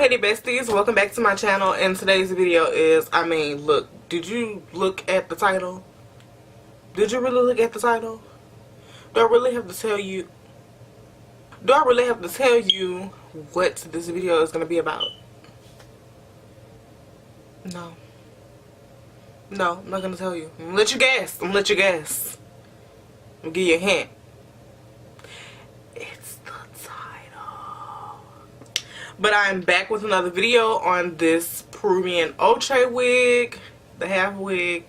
Petty Besties, welcome back to my channel, and today's video is, look, did you look at the title? Did you really look at the title? Do I really have to tell you what this video is going to be about? No. No, I'm not going to tell you. I'm going to let you guess. I'm going to give you a hint. It's the title. But I'm back with another video on this Peruvian Outre wig, the half wig.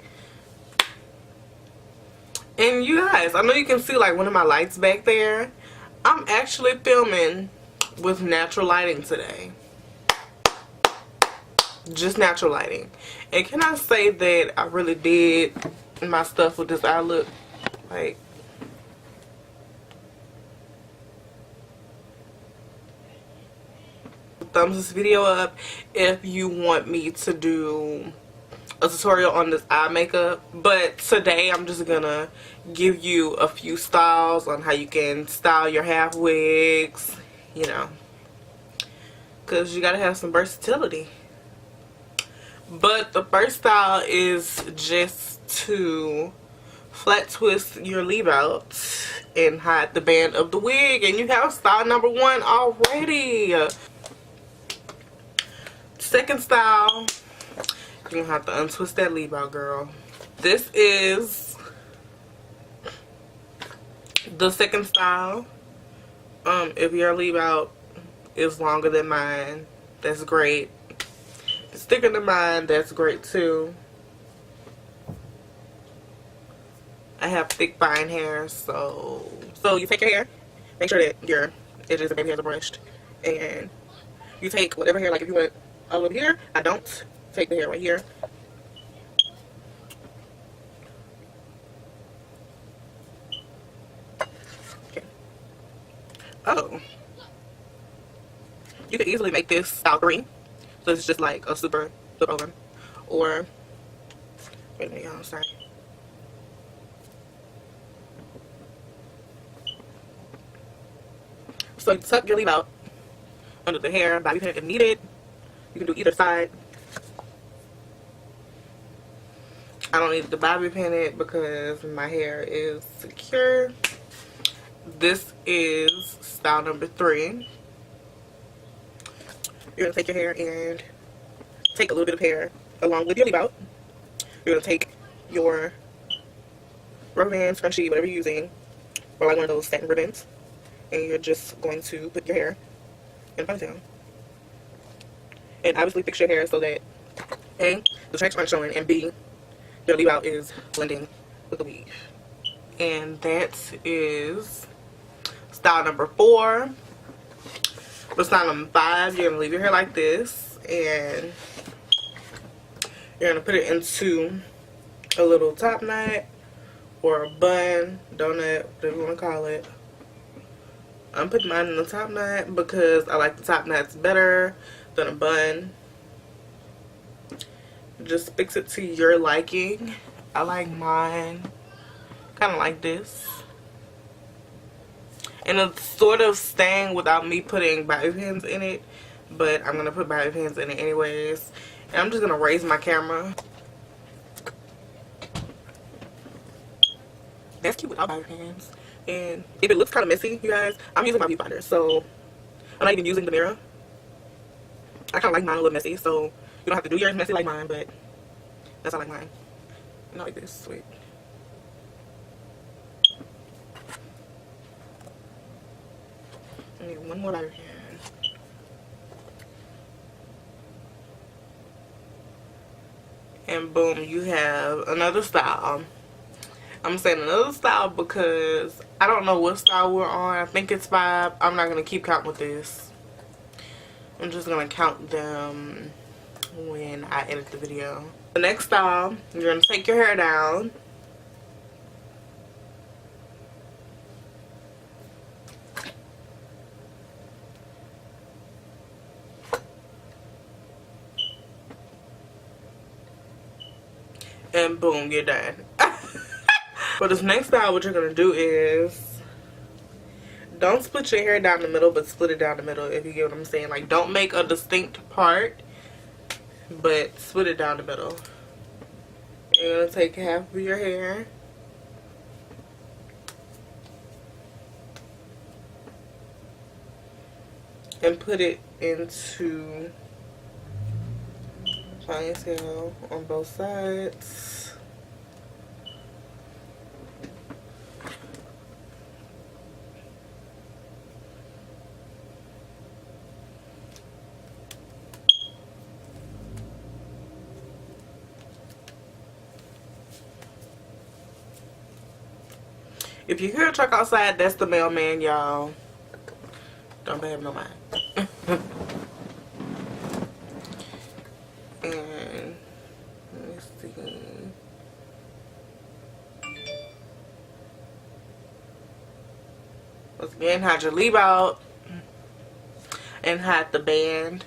And you guys, I know you can see like one of my lights back there. I'm actually filming with natural lighting today. Just natural lighting. And can I say that I really did my stuff with this eye look? Like, thumbs this video up if you want me to do a tutorial on this eye makeup. But today I'm just gonna give you a few styles on how you can style your half wigs, you know, because you gotta have some versatility. But the first style is just to flat twist your leave out and hide the band of the wig, and you have style number one already. Second style, you're gonna have to untwist that leave out, girl. This is the second style. If your leave out is longer than mine, that's great. If it's thicker than mine, that's great too. I have thick fine hair, so you take your hair, make sure that your edges and baby hairs are brushed, and you take whatever hair, like if you want all over here, I don't. Take the hair right here. Okay. Oh. You could easily make this style 3. So it's just like a super flip over. Or, wait a minute, y'all, sorry. So you tuck your leave out under the hair, bobby pin if needed. You can do either side. I don't need to bobby pin it because my hair is secure. This is style number 3. You're going to take your hair and take a little bit of hair along with your leave out. You're going to take your rubber band, scrunchie, whatever you're using, or like one of those satin ribbons, and you're just going to put your hair in a ponytail. And obviously fix your hair so that A, the tracks aren't showing, and B, your leave out is blending with the weave. And that is style number 4. For style number 5, you're going to leave your hair like this, and you're going to put it into a little top knot or a bun, donut, whatever you want to call it. I'm putting mine in the top knot because I like the top knots better than a bun. Just fix it to your liking. I like mine kind of like this, and it's sort of staying without me putting bobby pins in it, but I'm gonna put bobby pins in it anyways. And I'm just gonna raise my camera. That's cute without bobby pins. And if it looks kind of messy, you guys, I'm using my viewfinder, so I'm not even using the mirror. I kind of like mine a little messy, so you don't have to do yours messy like mine, but that's how I like mine. Not like this. Sweet. I need one more bobby pin. And boom, you have another style. I'm saying another style because I don't know what style we're on. I think it's 5. I'm not going to keep counting with this. I'm just going to count them when I edit the video. The next style, you're going to take your hair down. And boom, you're done. For this next style, what you're going to do is don't split your hair down the middle, but split it down the middle, if you get what I'm saying. Like, don't make a distinct part, but split it down the middle. You're going to take half of your hair and put it into ponytail on both sides. If you hear a truck outside, that's the mailman, y'all. Don't pay him no mind. And let me see. Once again, hide your leave out and hide the band.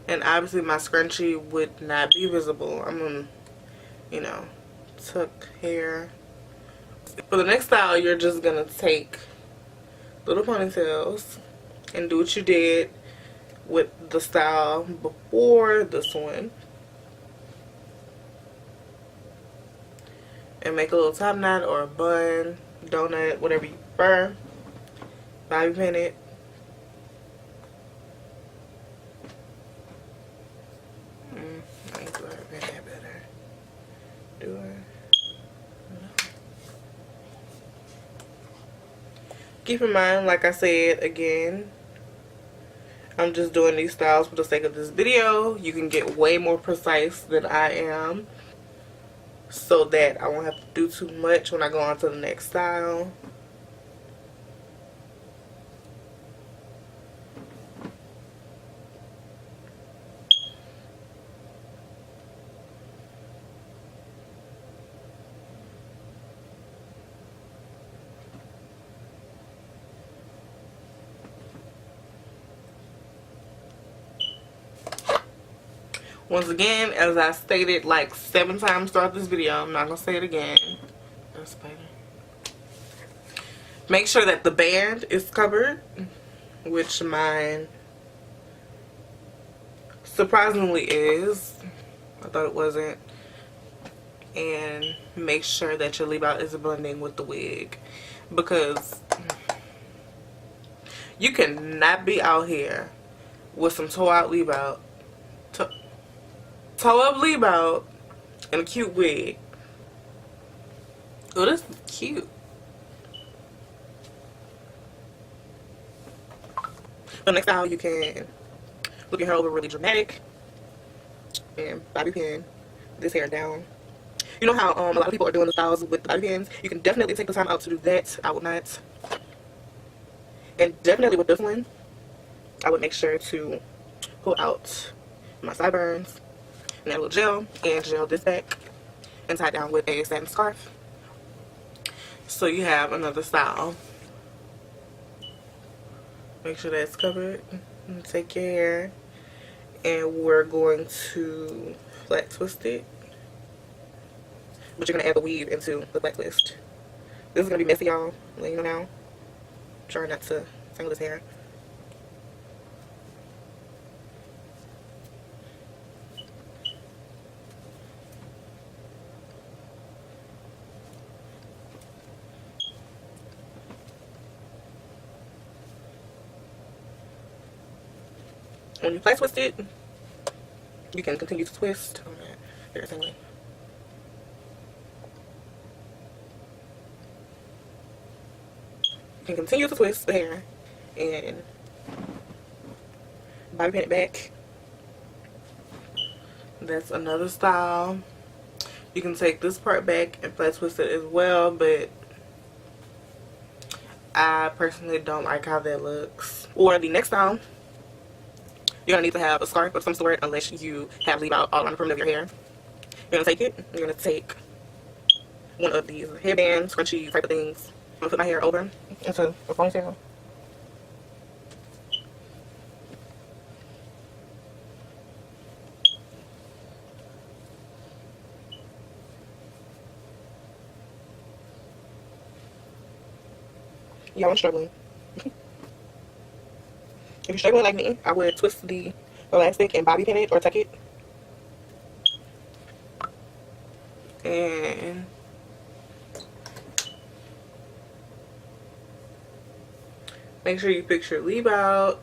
And obviously my scrunchie would not be visible. I'm gonna, you know, tuck hair. For the next style, you're just gonna take little ponytails and do what you did with the style before this one, and make a little top knot or a bun, donut, whatever you prefer. Bobby pin it. I need to do her pin that better. Do her. Keep in mind, like I said again, I'm just doing these styles for the sake of this video. You can get way more precise than I am, so that I won't have to do too much when I go on to the next style. Once again, as I stated like 7 times throughout this video, I'm not going to say it again. That's better. Make sure that the band is covered, which mine surprisingly is. I thought it wasn't. And make sure that your leave out is blending with the wig, because you cannot be out here with some toe out leave out, toe up leave out, and a cute wig. Oh, this is cute. The next style, you can look your hair over really dramatic and bobby pin this hair down. You know how a lot of people are doing the styles with the bobby pins? You can definitely take the time out to do that. I would not. And definitely with this one, I would make sure to pull out my sideburns and add a little gel, and gel this back and tie it down with a satin scarf. So you have another style. Make sure that's covered. And take your hair, and we're going to flat twist it. But you're going to add the weave into the flat twist. This is going to be messy, y'all. Let you know now. Try not to tangle this hair. When you flat twist it, you can continue to twist. Oh man, there's a way. You can continue to twist the hair and bobby pin it back. That's another style. You can take this part back and flat twist it as well, but I personally don't like how that looks. Or the next style, you're going to need to have a scarf of some sort, unless you have leave out all on the perimeter of your hair. You're going to take it. You're going to take one of these headbands, scrunchies type of things. I'm going to put my hair over into a ponytail. Y'all, I'm struggling. If you're struggling like me, I would twist the elastic and bobby pin it or tuck it. And make sure you fix your leave out,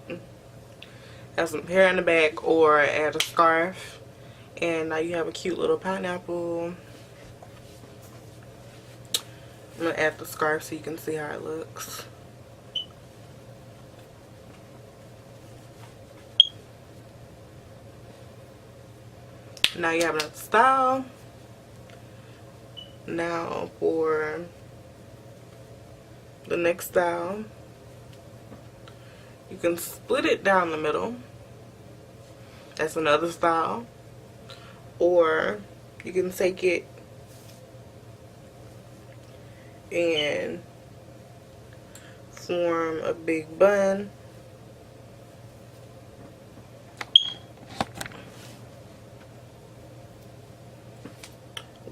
have some hair in the back, or add a scarf. And now you have a cute little pineapple. I'm going to add the scarf so you can see how it looks. Now you have another style. Now for the next style, you can split it down the middle. That's another style. Or you can take it and form a big bun.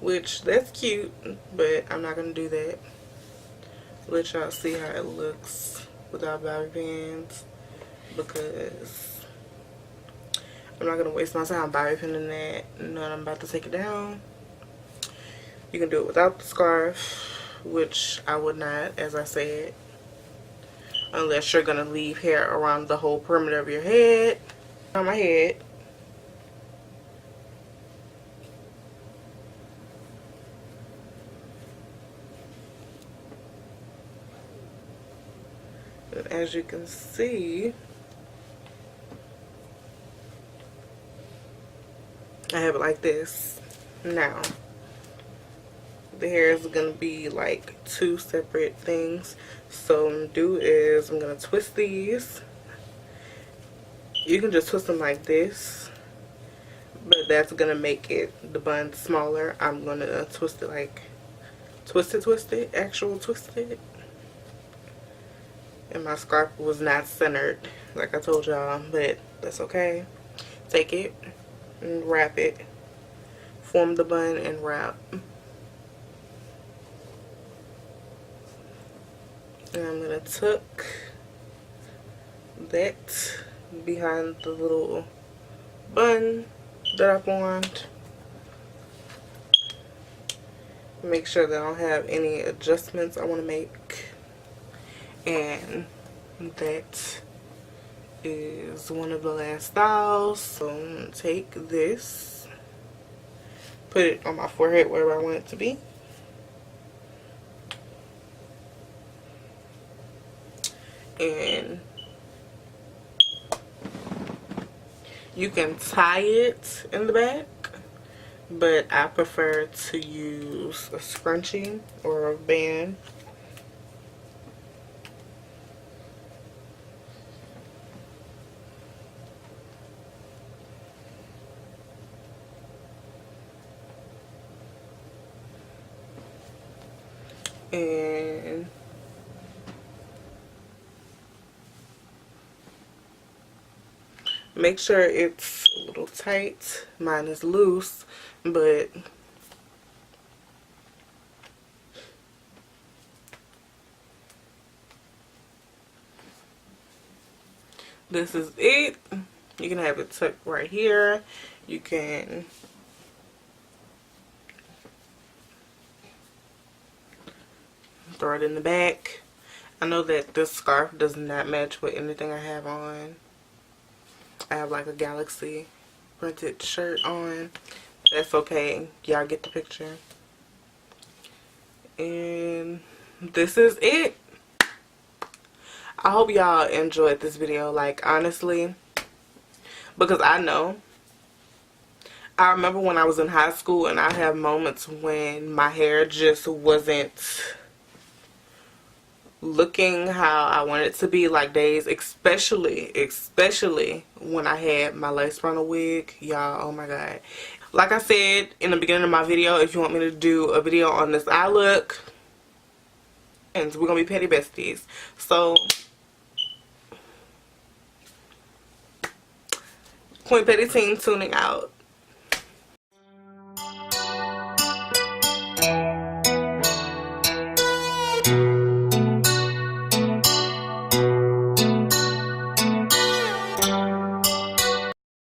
Which, that's cute, but I'm not going to do that. Let y'all see how it looks without bobby pins, because I'm not going to waste my time bobby pinning that. No, I'm about to take it down. You can do it without the scarf, which I would not, as I said, unless you're going to leave hair around the whole perimeter of your head. On my head. And as you can see, I have it like this. Now, the hair is going to be like two separate things. So what I'm going to do is I'm going to twist these. You can just twist them like this, but that's going to make it, the bun, smaller. I'm going to twist it like, twist it, actual twist it. And my scarf was not centered, like I told y'all, but that's okay. Take it and wrap it. Form the bun and wrap. And I'm going to tuck that behind the little bun that I formed. Make sure that I don't have any adjustments I want to make. And that is one of the last styles. So I'm going to take this, put it on my forehead wherever I want it to be. And you can tie it in the back, but I prefer to use a scrunchie or a band. And make sure it's a little tight. Mine is loose, but this is it. You can have it tucked right here. You can throw it in the back. I know that this scarf does not match with anything I have on. I have like a galaxy printed shirt on. That's okay. Y'all get the picture. And this is it. I hope y'all enjoyed this video. Like, honestly, because I know, I remember when I was in high school and I have moments when my hair just wasn't looking how I want it to be, like days, especially when I had my lace frontal wig. Y'all, oh my god. Like I said in the beginning of my video, if you want me to do a video on this eye look, and we're gonna be petty besties. So Queen Petty Team tuning out.